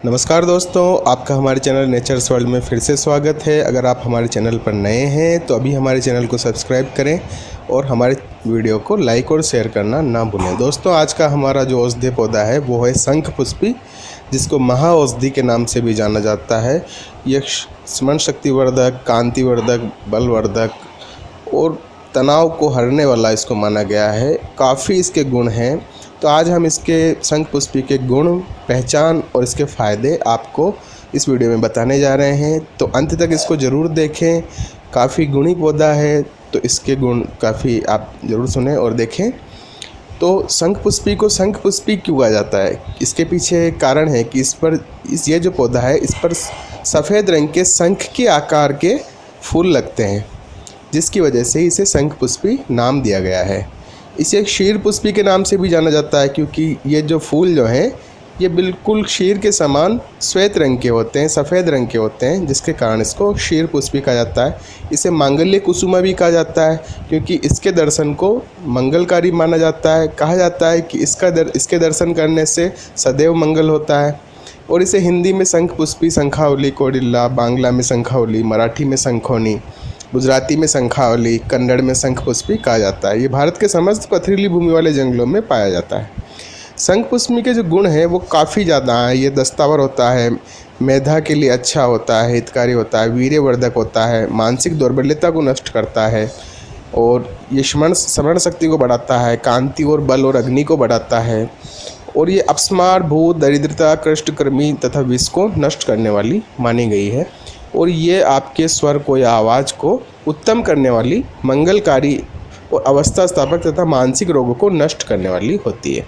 नमस्कार दोस्तों, आपका हमारे चैनल नेचर्स वर्ल्ड में फिर से स्वागत है। अगर आप हमारे चैनल पर नए हैं तो अभी हमारे चैनल को सब्सक्राइब करें और हमारे वीडियो को लाइक और शेयर करना ना भूलें। दोस्तों, आज का हमारा जो औषधीय पौधा है वो है शंखपुष्पी, जिसको महाऔषधि के नाम से भी जाना जाता है। यह स्मरण शक्तिवर्धक, कांतिवर्धक, बलवर्धक और तनाव को हरने वाला इसको माना गया है। काफ़ी इसके गुण हैं। तो आज हम इसके शंखपुष्पी के गुण, पहचान और इसके फ़ायदे आपको इस वीडियो में बताने जा रहे हैं। तो अंत तक इसको ज़रूर देखें। काफ़ी गुणी पौधा है तो इसके गुण काफ़ी आप ज़रूर सुनें और देखें। तो शंखपुष्पी को शंखपुष्पी क्यों कहा जाता है? इसके पीछे एक कारण है कि ये जो पौधा है इस पर सफ़ेद रंग के शंख के आकार के फूल लगते हैं, जिसकी वजह से इसे शंखपुष्पी नाम दिया गया है। इसे क्षीरपुष्पी के नाम से भी जाना जाता है, क्योंकि ये जो फूल जो हैं ये बिल्कुल क्षीर के समान श्वेत रंग के होते हैं, सफ़ेद रंग के होते हैं, जिसके कारण इसको क्षीरपुष्पी कहा जाता है। इसे मांगल्य कुसुमा भी कहा जाता है, क्योंकि इसके दर्शन को मंगलकारी माना जाता है। कहा जाता है कि इसके दर्शन करने से सदैव मंगल होता है। और इसे हिंदी में शंखपुष्पी, शंखावली, कोडिल्ला, बांग्ला में शंखावली, मराठी में शंखोनी, गुजराती में शंखावली, कन्नड़ में शंखपुष्पी कहा जाता है। ये भारत के समस्त पथरीली भूमि वाले जंगलों में पाया जाता है। शंखपुष्पी के जो गुण हैं वो काफ़ी ज़्यादा हैं। ये दस्तावर होता है, मेधा के लिए अच्छा होता है, हितकारी होता है, वीर्यवर्धक होता है, मानसिक दुर्बलता को नष्ट करता है, और ये स्मरण शक्ति को बढ़ाता है, कांति और बल और अग्नि को बढ़ाता है, और ये अपस्मार, भूत, दरिद्रता, कृष्ट, कृमि तथा विष को नष्ट करने वाली मानी गई है। और ये आपके स्वर को या आवाज़ को उत्तम करने वाली, मंगलकारी और अवस्था स्थापक तथा मानसिक रोगों को नष्ट करने वाली होती है।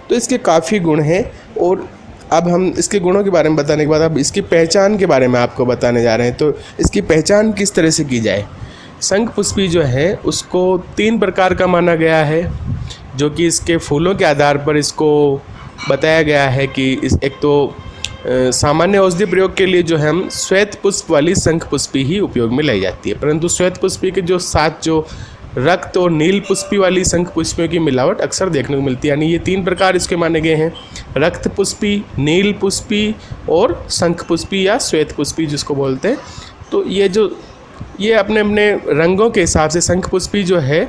तो इसके काफ़ी गुण हैं। और अब हम इसके गुणों के बारे में बताने के बाद अब इसकी पहचान के बारे में आपको बताने जा रहे हैं। तो इसकी पहचान किस तरह से की जाए? शंखपुष्पी जो है उसको 3 प्रकार का माना गया है, जो कि इसके फूलों के आधार पर इसको बताया गया है कि एक तो सामान्य औषधि प्रयोग के लिए जो है हम श्वेत पुष्प वाली शंखपुष्पी ही उपयोग में लाई जाती है, परंतु श्वेत पुष्पी के जो साथ जो रक्त और नील पुष्पी वाली शंखपुष्पियों की मिलावट अक्सर देखने को मिलती है। यानी ये 3 प्रकार इसके माने गए हैं: रक्त पुष्पी, नील पुष्पी और शंखपुष्पी या श्वेत पुष्पी जिसको बोलते हैं। तो ये अपने अपने रंगों के हिसाब से शंखपुष्पी जो है,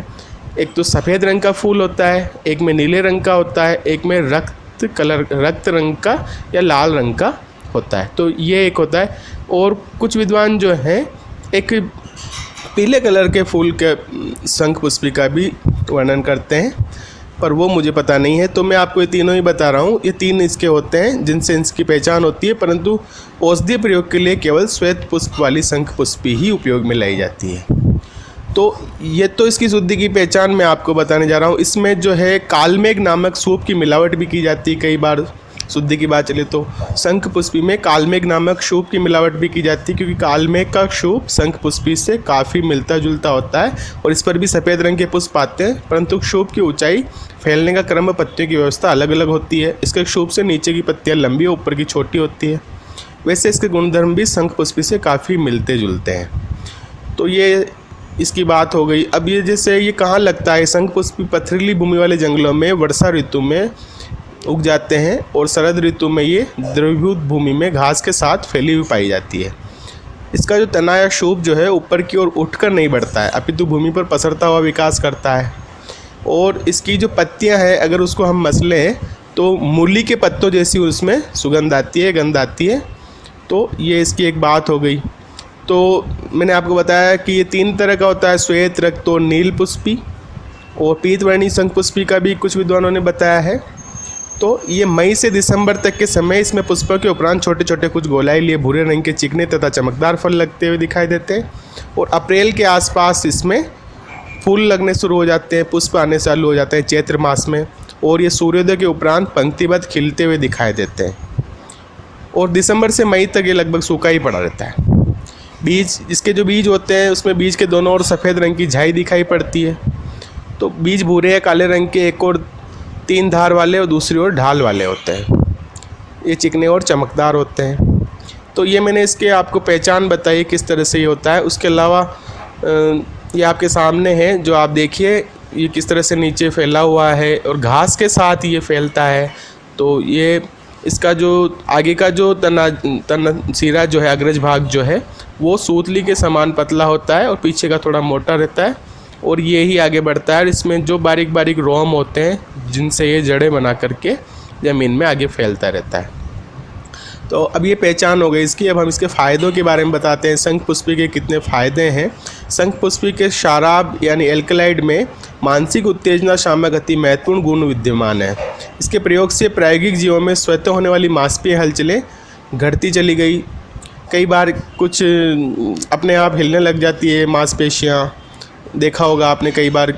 एक तो सफ़ेद रंग का फूल होता है, एक में नीले रंग का होता है, एक में रक्त रंग का या लाल रंग का होता है। तो ये एक होता है। और कुछ विद्वान जो हैं एक पीले कलर के फूल के शंखपुष्पी का भी वर्णन करते हैं, पर वो मुझे पता नहीं है। तो मैं आपको ये तीनों ही बता रहा हूँ। ये 3 इसके होते हैं जिनसे इसकी पहचान होती है, परंतु औषधीय प्रयोग के लिए केवल श्वेत पुष्प वाली शंखपुष्पी ही उपयोग में लाई जाती है। तो ये तो इसकी शुद्धि की पहचान मैं आपको बताने जा रहा हूँ। इसमें जो है कालमेघ नामक सूप की मिलावट भी की जाती है। कई बार शुद्धि की बात चले तो शंखपुष्पी में कालमेघ नामक सूप की मिलावट भी की जाती है, क्योंकि कालमेघ का सूप शंखपुष्पी से काफ़ी मिलता जुलता होता है और इस पर भी सफ़ेद रंग के पुष्प आते हैं, परंतु सूप की ऊंचाई, फैलने का क्रम, पत्तियों की व्यवस्था अलग अलग होती है। इसके सूप से नीचे की पत्तियाँ लंबी और ऊपर की छोटी होती है। वैसे इसके गुणधर्म भी शंखपुष्पी से काफ़ी मिलते जुलते हैं। तो ये इसकी बात हो गई। अब ये जैसे ये कहाँ लगता है? शंखपुष्पी पथरीली भूमि वाले जंगलों में वर्षा ऋतु में उग जाते हैं, और शरद ऋतु में ये द्रवीभूत भूमि में घास के साथ फैली हुई पाई जाती है। इसका जो तना या शूप जो है ऊपर की ओर उठकर नहीं बढ़ता है, अपितु भूमि पर पसरता हुआ विकास करता है। और इसकी जो पत्तियां हैं, अगर उसको हम मसलें तो मूली के पत्तों जैसी उसमें सुगंध आती है, गंध आती है। तो ये इसकी एक बात हो गई। तो मैंने आपको बताया कि ये 3 तरह का होता है: श्वेत, रक्त और नील पुष्पी। और पीतवर्णी शंखपुष्पी का भी कुछ विद्वानों ने बताया है। तो ये मई से दिसंबर तक के समय इसमें पुष्पों के उपरांत छोटे छोटे कुछ गोलाई लिए भूरे रंग के चिकने तथा चमकदार फल लगते हुए दिखाई देते हैं। और अप्रैल के आसपास इसमें फूल लगने शुरू हो जाते हैं, पुष्प आने चालू हो जाते हैं चैत्र मास में। और ये सूर्योदय के उपरांत पंक्तिबद्ध खिलते हुए दिखाई देते हैं। और दिसंबर से मई तक ये लगभग सूखा ही पड़ा रहता है। इसके जो बीज होते हैं उसमें बीज के दोनों ओर सफ़ेद रंग की झाई दिखाई पड़ती है। तो बीज भूरे या काले रंग के, एक और 3 धार वाले और दूसरी ओर ढाल वाले होते हैं। ये चिकने और चमकदार होते हैं। तो ये मैंने इसके आपको पहचान बताई किस तरह से ये होता है। उसके अलावा ये आपके सामने है, जो आप देखिए ये किस तरह से नीचे फैला हुआ है और घास के साथ ये फैलता है। तो ये इसका जो आगे का जो तना सिरा जो है, अग्रज भाग जो है वो सूतली के समान पतला होता है और पीछे का थोड़ा मोटा रहता है और ये ही आगे बढ़ता है। और इसमें जो बारीक बारीक रोम होते हैं जिनसे ये जड़ें बना करके ज़मीन में आगे फैलता रहता है। तो अब ये पहचान हो गई इसकी। अब हम इसके फ़ायदों के बारे में बताते हैं, शंखपुष्पी के कितने फ़ायदे हैं। शंखपुष्पी के शराब यानी एल्कलाइड में मानसिक उत्तेजना शामक अति महत्वपूर्ण गुण विद्यमान है। इसके प्रयोग से प्रायोगिक जीवन में स्वतः होने वाली मांसपेशीय हलचलें घटती चली गई। कई बार कुछ अपने आप हिलने लग जाती है मांसपेशियाँ, देखा होगा आपने, कई बार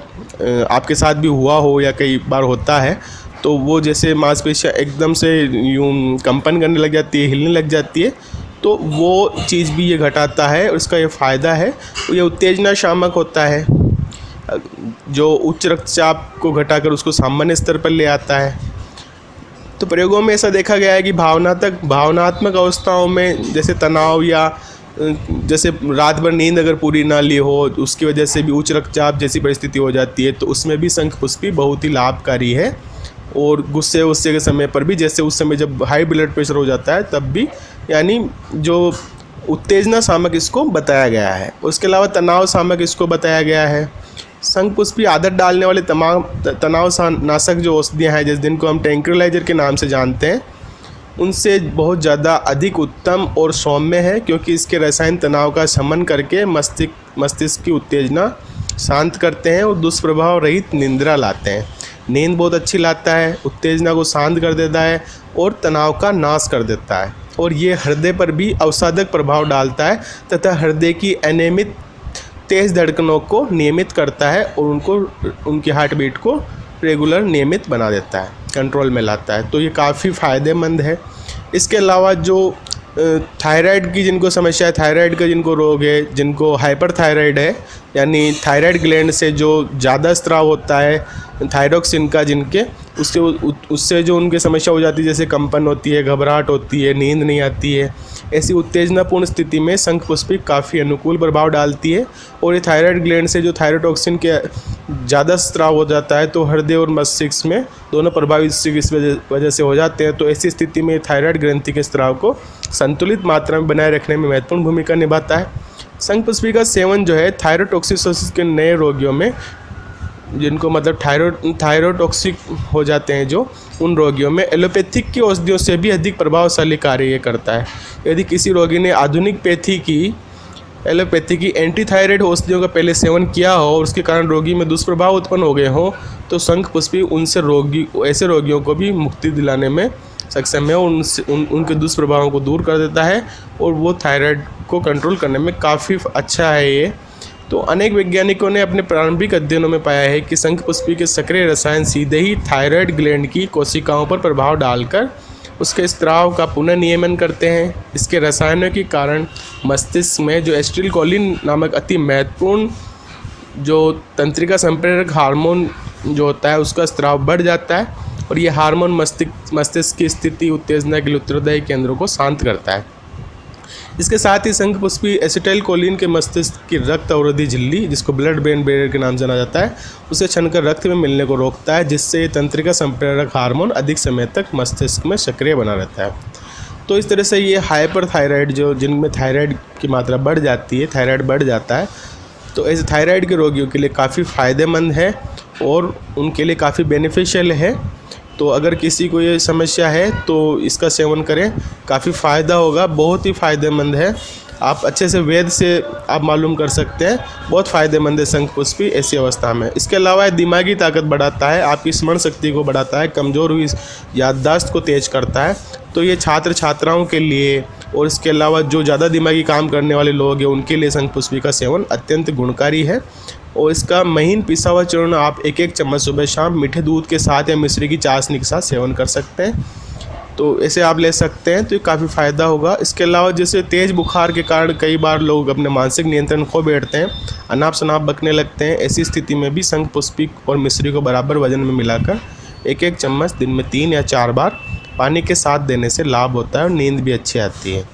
आपके साथ भी हुआ हो या कई बार होता है। तो वो जैसे मांसपेशियाँ एकदम से यूँ कंपन करने लग जाती है, हिलने लग जाती है, तो वो चीज़ भी ये घटाता है और इसका ये फ़ायदा है। तो ये उत्तेजना शामक होता है जो उच्च रक्तचाप को घटाकर उसको सामान्य स्तर पर ले आता है। तो प्रयोगों में ऐसा देखा गया है कि भावनात्मक अवस्थाओं में जैसे तनाव या जैसे रात भर नींद अगर पूरी ना ली हो उसकी वजह से भी उच्च रक्तचाप जैसी परिस्थिति हो जाती है, तो उसमें भी शंखपुष्पी बहुत ही लाभकारी है। और गुस्से के समय पर भी, जैसे उस समय जब हाई ब्लड प्रेशर हो जाता है तब भी, यानी जो उत्तेजना शामक इसको बताया गया है। उसके अलावा तनाव शामक इसको बताया गया है। शंखपुष्पी आदत डालने वाले तमाम तनाव नाशक जो औषधियाँ हैं, जिस जिनको हम ट्रैंक्विलाइजर के नाम से जानते हैं, उनसे बहुत ज़्यादा अधिक उत्तम और सौम्य है, क्योंकि इसके रसायन तनाव का शमन करके मस्तिष्क की उत्तेजना शांत करते हैं और दुष्प्रभाव रहित निंद्रा लाते हैं। नींद बहुत अच्छी लाता है, उत्तेजना को शांत कर देता है और तनाव का नाश कर देता है। और ये हृदय पर भी अवसादक प्रभाव डालता है तथा हृदय की अनियमित तेज़ धड़कनों को नियमित करता है और उनकी हार्ट बीट को रेगुलर नियमित बना देता है, कंट्रोल में लाता है। तो ये काफ़ी फ़ायदेमंद है। इसके अलावा जो थायराइड की जिनको समस्या है, थायराइड का जिनको रोग है, जिनको हाइपर थायराइड है, यानी थायराइड ग्लैंड से जो ज़्यादा स्राव होता है थायरोक्सिन का, जिनके उससे जो उनकी समस्या हो जाती है, जैसे कंपन होती है, घबराहट होती है, नींद नहीं आती है, ऐसी उत्तेजनापूर्ण स्थिति में शंखपुष्पी काफ़ी अनुकूल प्रभाव डालती है। और ये थायराइड ग्लैंड से जो थायरोटॉक्सिन के ज़्यादा स्राव हो जाता है तो हृदय और मस्तिष्क में दोनों प्रभावित इस वजह से हो जाते हैं। तो ऐसी स्थिति में थायराइड ग्रंथि के स्राव को संतुलित मात्रा में बनाए रखने में महत्वपूर्ण भूमिका निभाता है। शंखपुष्पी का सेवन जो है थायरोटॉक्सिकोसिस के नए रोगियों में, जिनको मतलब थायरोटॉक्सिक हो जाते हैं जो, उन रोगियों में एलोपैथिक की औषधियों से भी अधिक प्रभावशाली कार्य ये करता है। यदि किसी रोगी ने आधुनिक एलोपैथी की एंटी थायराइड औषधियों का पहले सेवन किया हो और उसके कारण रोगी में दुष्प्रभाव उत्पन्न हो गए हो, तो शंखपुष्पी ऐसे रोगियों को भी मुक्ति दिलाने में सक्षम है और उनके दुष्प्रभावों को दूर कर देता है और वो थायराइड को कंट्रोल करने में काफ़ी अच्छा है ये। तो अनेक वैज्ञानिकों ने अपने प्रारंभिक अध्ययनों में पाया है कि शंखपुष्पी के सक्रिय रसायन सीधे ही थायराइड ग्लैंड की कोशिकाओं पर प्रभाव डालकर उसके स्राव का पुनः नियमन करते हैं। इसके रसायनों के कारण मस्तिष्क में जो एसिटिलकोलिन नामक अति महत्वपूर्ण जो तंत्रिका संप्रेरक हार्मोन जो होता है उसका स्राव बढ़ जाता है और ये हार्मोन मस्तिष्क की स्थिति उत्तेजना के लिए उत्तरदायी केंद्रों को शांत करता है। इसके साथ ही शंखपुष्पी एसिटाइलकोलिन के मस्तिष्क की रक्त अवरोधी झिल्ली, जिसको ब्लड ब्रेन बैरियर के नाम से जाना जाता है, उसे छनकर रक्त में मिलने को रोकता है, जिससे तंत्रिका संप्रेरक हार्मोन अधिक समय तक मस्तिष्क में सक्रिय बना रहता है। तो इस तरह से ये हाइपर थायराइड जिनमें थायराइड की मात्रा बढ़ जाती है, थायराइड बढ़ जाता है, तो ऐसे थायराइड के रोगियों के लिए काफ़ी फ़ायदेमंद है और उनके लिए काफ़ी बेनिफिशियल है। तो अगर किसी को ये समस्या है तो इसका सेवन करें, काफ़ी फ़ायदा होगा, बहुत ही फ़ायदेमंद है। आप अच्छे से वेद से आप मालूम कर सकते हैं, बहुत फ़ायदेमंद है शंखपुष्पी ऐसी अवस्था में। इसके अलावा दिमागी ताकत बढ़ाता है, आपकी स्मरण शक्ति को बढ़ाता है, कमज़ोर हुई याददाश्त को तेज़ करता है। तो ये छात्र छात्राओं के लिए और इसके अलावा जो ज़्यादा दिमागी काम करने वाले लोग हैं उनके लिए शंखपुष्पी का सेवन अत्यंत गुणकारी है। और इसका महीन पिसा हुआ चूर्ण आप एक चम्मच सुबह शाम मीठे दूध के साथ या मिश्री की चाशनी के साथ सेवन कर सकते हैं। तो ऐसे आप ले सकते हैं, तो ये काफ़ी फ़ायदा होगा। इसके अलावा जैसे तेज़ बुखार के कारण कई बार लोग अपने मानसिक नियंत्रण खो बैठते हैं, अनाप शनाप बकने लगते हैं, ऐसी स्थिति में भी शंखपुष्पी और मिश्री को बराबर वजन में मिलाकर एक चम्मच दिन में 3 या 4 बार पानी के साथ देने से लाभ होता है और नींद भी अच्छी आती है।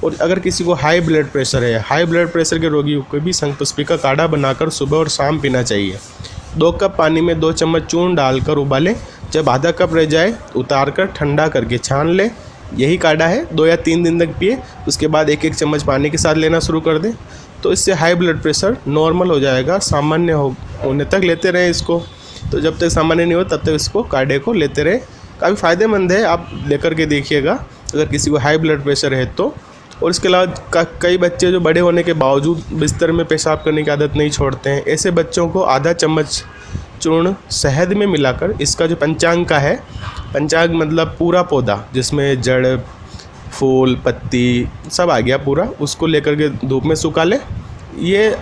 और अगर किसी को हाई ब्लड प्रेशर है, हाई ब्लड प्रेशर के रोगियों को भी शंखपुष्पी का काढ़ा बनाकर सुबह और शाम पीना चाहिए। 2 कप पानी में 2 चम्मच चूर्ण डालकर उबालें, जब आधा कप रह जाए उतार कर ठंडा करके छान ले। यही काढ़ा है 2 या 3 दिन तक पिए, उसके बाद 1-1 चम्मच पानी के साथ लेना शुरू कर दें। तो इससे हाई ब्लड प्रेशर नॉर्मल हो जाएगा, सामान्य होने तक लेते रहें इसको। तो जब तक सामान्य नहीं हो तब तक इसको काढ़े को लेते रहें। काफ़ी फ़ायदेमंद है, आप लेकर के देखिएगा अगर किसी को हाई ब्लड प्रेशर है तो। और इसके अलावा कई बच्चे जो बड़े होने के बावजूद बिस्तर में पेशाब करने की आदत नहीं छोड़ते हैं, ऐसे बच्चों को आधा चम्मच चूर्ण शहद में मिलाकर, इसका जो पंचांग का है, पंचांग मतलब पूरा पौधा जिसमें जड़ फूल पत्ती सब आ गया पूरा, उसको लेकर के धूप में सुखा लें। ये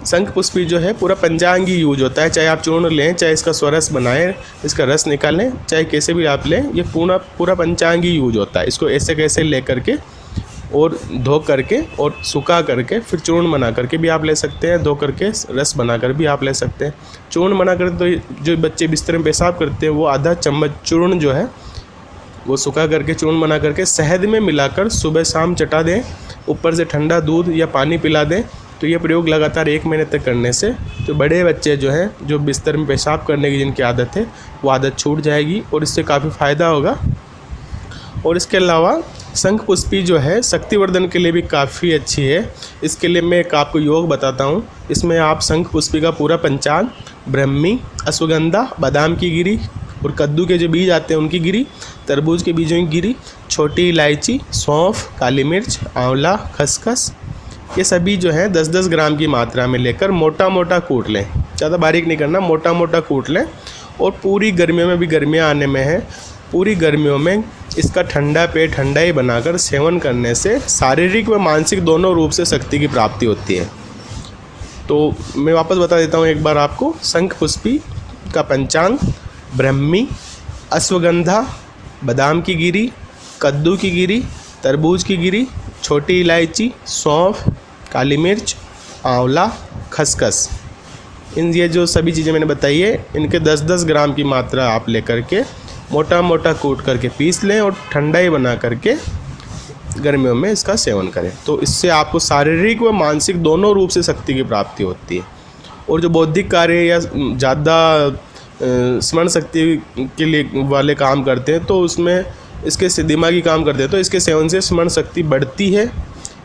शंखपुष्पी जो है पूरा पंचांग ही यूज होता है, चाहे आप चूर्ण लें, चाहे इसका स्वरस बनाएं, इसका रस निकालें, चाहे कैसे भी आप लें, ये पूरा पंचांग ही यूज होता है। इसको ऐसे कैसे ले करके और धो करके और सुखा करके फिर चूर्ण बना करके भी आप ले सकते हैं, धो करके रस बनाकर भी आप ले सकते हैं। चूर्ण बनाकर तो जो बच्चे बिस्तर में पेशाब करते हैं वो आधा चम्मच चूर्ण जो है वो सुखा करके चूर्ण बना करके शहद में मिलाकर सुबह शाम चटा दें, ऊपर से ठंडा दूध या पानी पिला दें। तो ये प्रयोग लगातार 1 महीने तक करने से जो बड़े बच्चे जो हैं, जो बिस्तर में पेशाब करने की जिनकी आदत है, वो आदत छूट जाएगी और इससे काफ़ी फ़ायदा होगा। और इसके अलावा शंखपुष्पी जो है शक्तिवर्धन के लिए भी काफ़ी अच्छी है। इसके लिए मैं एक आपको योग बताता हूँ। इसमें आप शंखपुष्पी का पूरा पंचांग, ब्रह्मी, अश्वगंधा, बादाम की गिरी और कद्दू के जो बीज आते हैं उनकी गिरी, तरबूज के बीजों की गिरी, छोटी इलायची, सौंफ, काली मिर्च, आंवला, खसखस, ये सभी जो है 10-10 ग्राम की मात्रा में लेकर मोटा मोटा कूट लें। ज़्यादा बारीक नहीं करना, मोटा मोटा कूट लें। और पूरी गर्मियों में भी, गर्मियाँ आने में है, पूरी गर्मियों में इसका ठंडा पेट ठंडाई बनाकर सेवन करने से शारीरिक व मानसिक दोनों रूप से शक्ति की प्राप्ति होती है। तो मैं वापस बता देता हूँ एक बार आपको। शंखपुष्पी का पंचांग, ब्रह्मी, अश्वगंधा, बादाम की गिरी, कद्दू की गिरी, तरबूज की गिरी, छोटी इलायची, सौंफ, काली मिर्च, आंवला, खसखस, ये जो सभी चीज़ें मैंने बताई है, इनके 10-10 ग्राम की मात्रा आप लेकर के मोटा मोटा कूट करके पीस लें और ठंडाई बना करके गर्मियों में इसका सेवन करें। तो इससे आपको शारीरिक व मानसिक दोनों रूप से शक्ति की प्राप्ति होती है। और जो बौद्धिक कार्य या ज़्यादा स्मरण शक्ति के लिए वाले काम करते हैं तो उसमें इसके दिमागी काम करते हैं तो इसके सेवन से स्मरण शक्ति बढ़ती है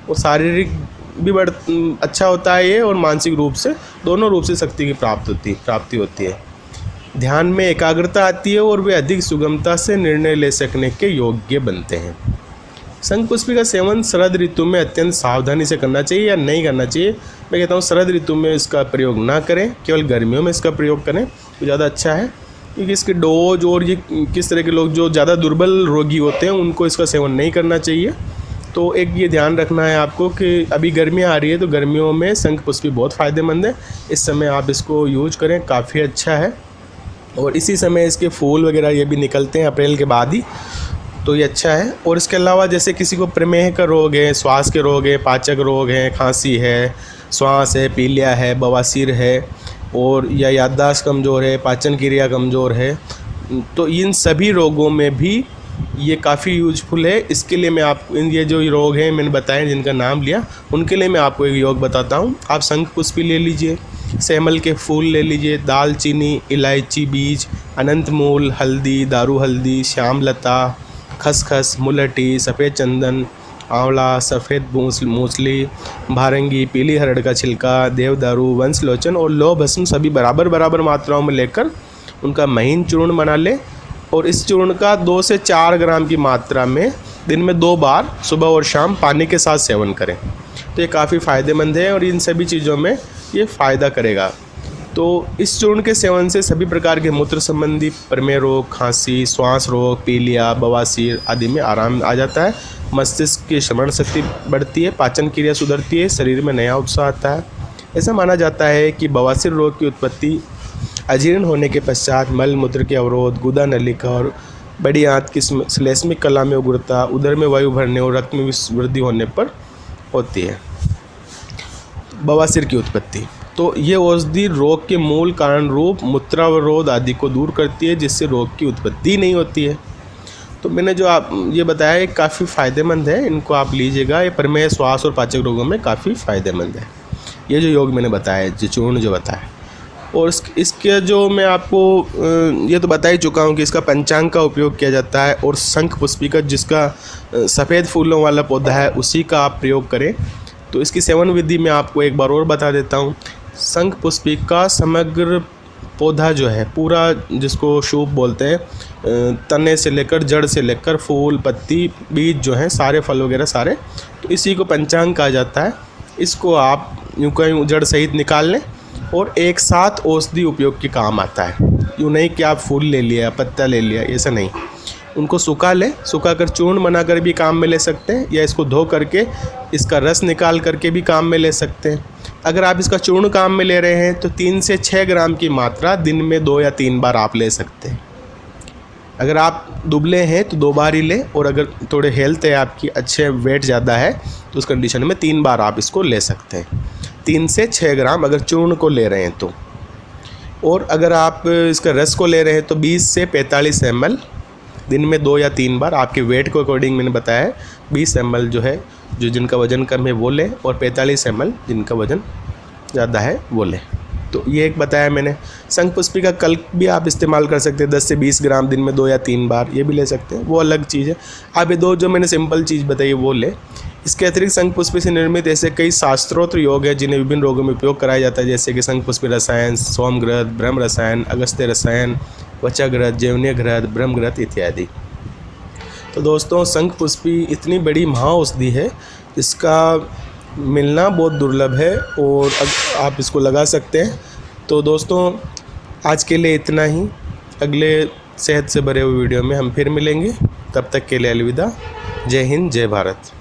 और शारीरिक भी अच्छा होता है ये, और मानसिक रूप से दोनों रूप से शक्ति की प्राप्ति होती है। ध्यान में एकाग्रता आती है और वे अधिक सुगमता से निर्णय ले सकने के योग्य बनते हैं। शंखपुष्पी का सेवन शरद ऋतु में अत्यंत सावधानी से करना चाहिए या नहीं करना चाहिए। मैं कहता हूँ शरद ऋतु में इसका प्रयोग ना करें, केवल गर्मियों में इसका प्रयोग करें तो ज़्यादा अच्छा है, क्योंकि इसके डोज और ये किस तरह के लोग जो ज़्यादा दुर्बल रोगी होते हैं उनको इसका सेवन नहीं करना चाहिए। तो एक ये ध्यान रखना है आपको कि अभी गर्मियाँ आ रही है तो गर्मियों में शंखपुष्पी बहुत फ़ायदेमंद है। इस समय आप इसको यूज करें, काफ़ी अच्छा है। और इसी समय इसके फूल वगैरह ये भी निकलते हैं अप्रैल के बाद ही, तो ये अच्छा है। और इसके अलावा जैसे किसी को प्रमेह का रोग है, श्वास के रोग है, पाचक रोग है, खांसी है, श्वास है, पीलिया है, बवासीर है, और या याददाश्त कमज़ोर है, पाचन क्रिया कमज़ोर है, तो इन सभी रोगों में भी ये काफ़ी यूजफुल है। इसके लिए मैं आपको ये जो रोग हैं मैंने बताए जिनका नाम लिया, उनके लिए मैं आपको एक योग बताता हूँ। आप शंखपुष्पी ले लीजिए, सेमल के फूल ले लीजिए, दालचीनी, इलायची बीज, अनंत मूल, हल्दी, दारू हल्दी, श्यामलता, खसखस, मुलहटी, सफ़ेद चंदन, आंवला, सफ़ेद मूसली, भारंगी, पीली हरड़ का छिलका, देवदारू, वंशलोचन और लौह भस्म सभी बराबर मात्राओं में लेकर उनका महीन चूर्ण बना लें। और इस चूर्ण का 2 से 4 ग्राम की मात्रा में दिन में 2 बार सुबह और शाम पानी के साथ सेवन करें। तो ये काफ़ी फ़ायदेमंद है और इन सभी चीज़ों में ये फ़ायदा करेगा। तो इस चूर्ण के सेवन से सभी प्रकार के मूत्र संबंधी प्रमेह रोग, खांसी, श्वास रोग, पीलिया, बवासीर आदि में आराम आ जाता है। मस्तिष्क की स्मरण शक्ति बढ़ती है, पाचन क्रिया सुधरती है, शरीर में नया उत्साह आता है। ऐसा माना जाता है कि बवासीर रोग की उत्पत्ति अजीर्ण होने के पश्चात मल मूत्र के अवरोध, गुदा नलिका और बड़ी आंत की श्लेष्मिक कला में उग्रता, उदर में वायु भरने और रक्त में वृद्धि होने पर होती है बवासीर की उत्पत्ति। तो ये औषधि रोग के मूल कारण रूप मूत्रावरोध आदि को दूर करती है, जिससे रोग की उत्पत्ति नहीं होती है। तो मैंने जो आप ये बताया ये काफ़ी फ़ायदेमंद है, इनको आप लीजिएगा। ये प्रमेह, श्वास और पाचक रोगों में काफ़ी फ़ायदेमंद है। ये जो योग मैंने बताया, जो चूर्ण जो बताया, और इसके जो मैं आपको ये तो बता ही चुका हूँ कि इसका पंचांग का उपयोग किया जाता है, और शंख पुष्पिका जिसका सफ़ेद फूलों वाला पौधा है उसी का आप प्रयोग करें। तो इसकी सेवन विधि मैं आपको एक बार और बता देता हूँ। शंख पुष्पिका समग्र पौधा जो है पूरा, जिसको शूप बोलते हैं, तने से लेकर जड़ से लेकर फूल पत्ती बीज जो हैं सारे फल वगैरह सारे, तो इसी को पंचांग कहा जाता है। इसको आप यूँ का यूँ जड़ सहित निकाल लें और एक साथ औषधि उपयोग के काम आता है। यूँ नहीं कि आप फूल ले लिया पत्ता ले लिया, ऐसा नहीं। उनको सुखा लें, सुखा कर चूर्ण बनाकर भी काम में ले सकते हैं, या इसको धो करके इसका रस निकाल करके भी काम में ले सकते हैं। अगर आप इसका चूर्ण काम में ले रहे हैं तो 3 से 6 ग्राम की मात्रा दिन में 2 या 3 बार आप ले सकते हैं। अगर आप दुबले हैं तो 2 बार ही लें, और अगर थोड़े हेल्थ है आपकी, अच्छे वेट ज़्यादा है, तो उस कंडीशन में 3 बार आप इसको ले सकते हैं। 3 से 6 ग्राम अगर चूर्ण को ले रहे हैं तो। और अगर आप इसका रस को ले रहे हैं तो 20 से 45 ml दिन में 2 या 3 बार, आपके वेट को अकॉर्डिंग मैंने बताया है। 20 ml जो है, जो जिनका वज़न कम है वो लें, और 45 ml जिनका वज़न ज़्यादा है वो लें। तो ये एक बताया मैंने। शंख पुष्पिका कल्क भी आप इस्तेमाल कर सकते हैं, 10 से 20 ग्राम दिन में 2 या 3 बार, ये भी ले सकते हैं, वो अलग चीज़ है। आप ये 2 जो मैंने सिंपल चीज़ बताई वो लें। इसके अतिरिक्त शंख पुष्पी से निर्मित ऐसे कई शास्त्रोक्त योग है जिन्हें विभिन्न रोगों में उपयोग कराया जाता है, जैसे कि शंख पुष्पी रसायन, सोमग्रत, ब्रह्म रसायन, अगस्त्य रसायन, वचाग्रत, जैवन्यघृत, ब्रह्मघृत इत्यादि। तो दोस्तों, शंख पुष्पी इतनी बड़ी महाऔषधि है जिसका मिलना बहुत दुर्लभ है, और आप इसको लगा सकते हैं। तो दोस्तों, आज के लिए इतना ही। अगले सेहत से भरे हुए वीडियो में हम फिर मिलेंगे। तब तक के लिए अलविदा। जय हिंद, जय भारत।